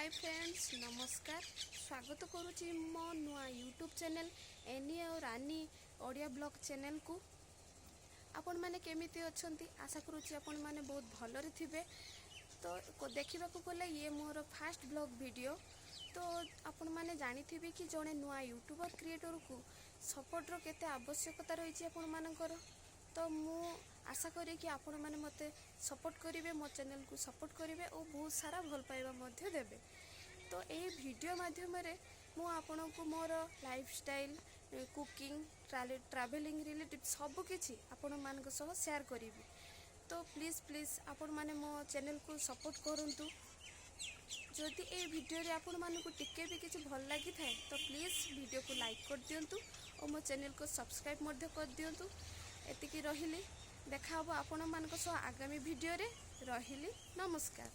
Hi friends नमस्कार स्वागत करुच्ची मो नुआ यूट्यूब चैनल एनी और रानी ओडिया ब्लॉग चैनल को। आपण माने केमिति अछंती आशा करुच्ची आपण माने बहुत भलरे थिबे। तो देखा गले ये मोर फास्ट ब्लॉग वीडियो। तो आपण माने जानिथिबे कि जड़े नुआ यूट्यूबर क्रिएटर को सपोर्ट रो केते आवश्यकता रही आपण मानकर। तो मु आशा करी कि आपण माने मते सपोर्ट करिवे, मो चैनल को सपोर्ट करिवे और बहुत सारा भल पाइबा मध्य देबे। तो ये वीडियो माध्यम रे मु आपण को मोर लाइफस्टाइल, कुकिंग, ट्रैवलिंग रिलेटेड सब किछि आपण मान सह शेयर करी। तो प्लीज प्लीज आपण माने मो चैनल को सपोर्ट करंतु। जदि ए वीडियो रे आपण मान को टिके भी किछि भल लागि थाए तो प्लीज वीडियो को लाइक कर दियंतु और मो चैनल को सब्सक्राइब मध्य कर दियंतु। एतिकी रहिली, देखा हबो आपण मान सह आगामी वीडियो रे। रहिली, नमस्कार।